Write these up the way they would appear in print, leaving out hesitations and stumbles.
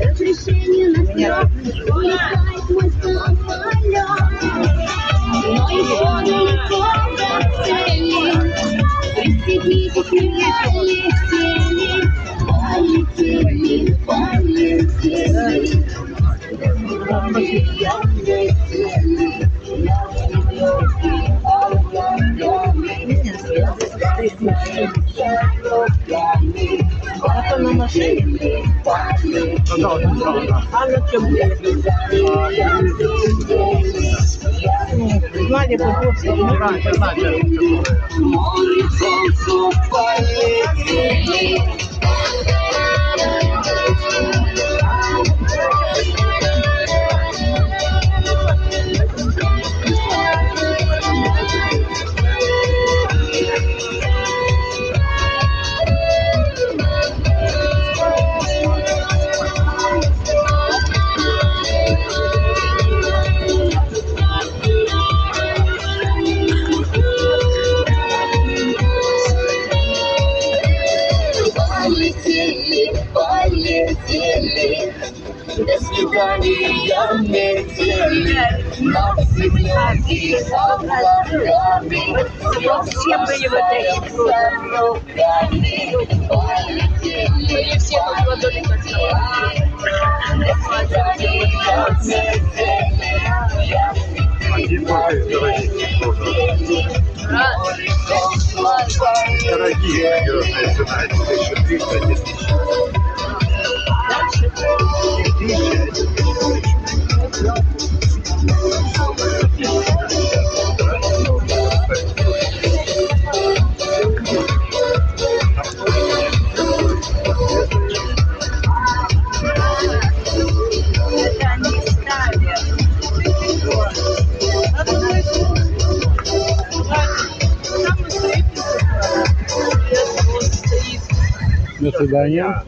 Разрешение на съем, улетает мой самолет. Но еще далеко до цели. Пристегнитесь, полетели, полетели, А то на машине? А на чем знали бы просто море, солнцу полетели. Полетели, до свидания, метели, навсегда и облаками, все были вот эти руками, полетели, все под водой до свидания, дорогие звездные цена, 1300 тысяч. До свидания.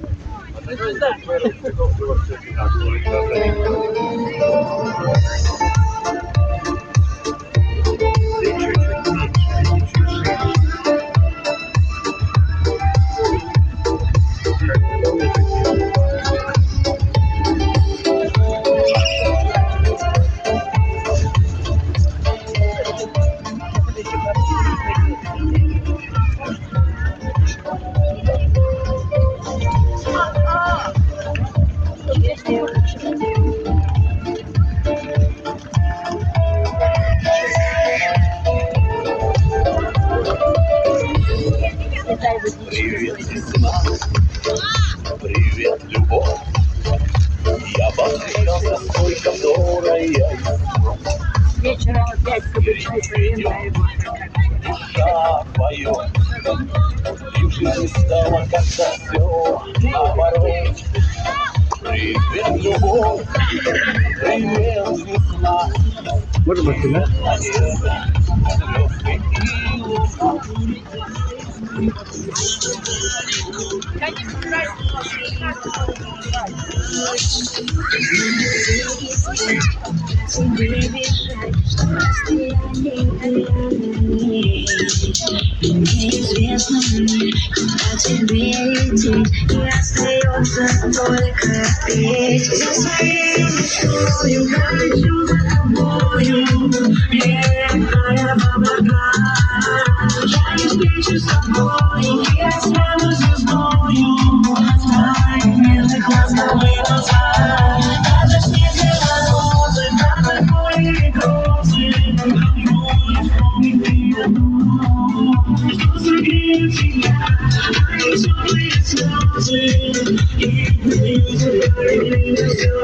Привет, весна, привет, любовь. Я восхищался, сколько вторая. вечером опять кабачки поедаем. Душа поет, и в жизни стало как-то все наоборот. Привет, любовь, привет, весна. Может быть, да? Неизвестно мне, куда тебе идти, и остается только петь. За своей душою хочу за тобою, летая в облака. Я не встречу с тобой, я стану звездою, твоих нежных ласковых глаза. Даже снежные розы, даже твои грозы, любовь, вспомни ты одну, что согреет тебя, мои теплые слезы, и ты забыли все.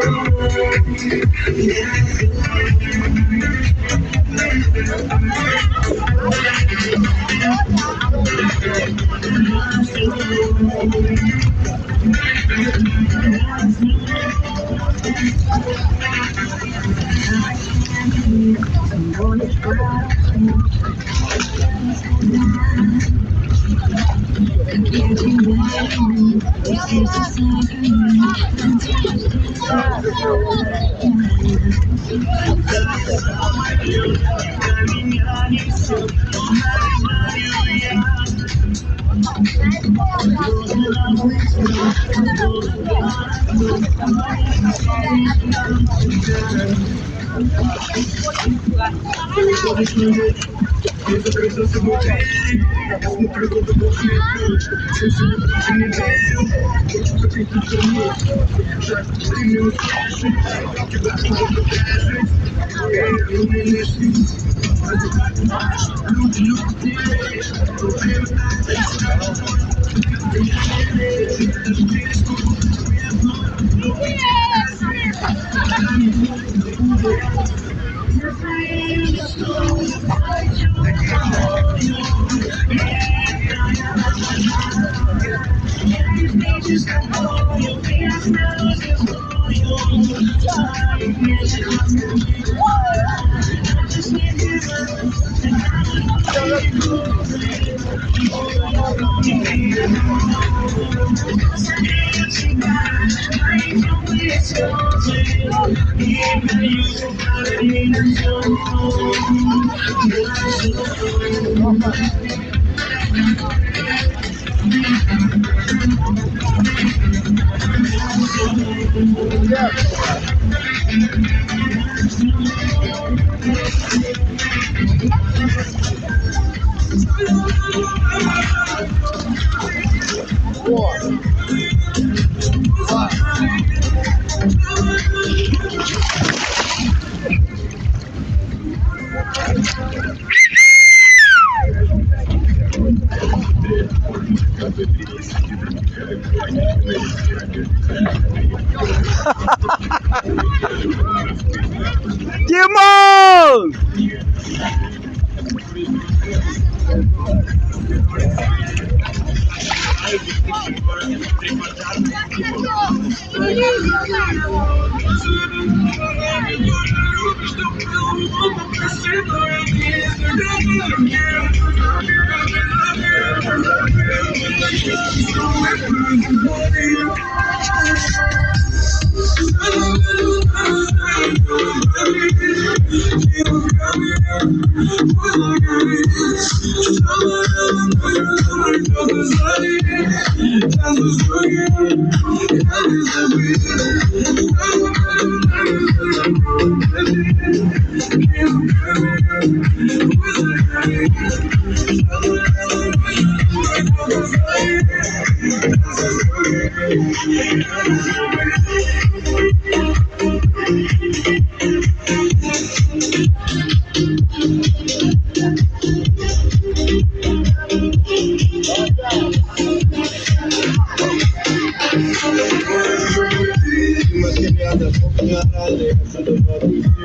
Тимон!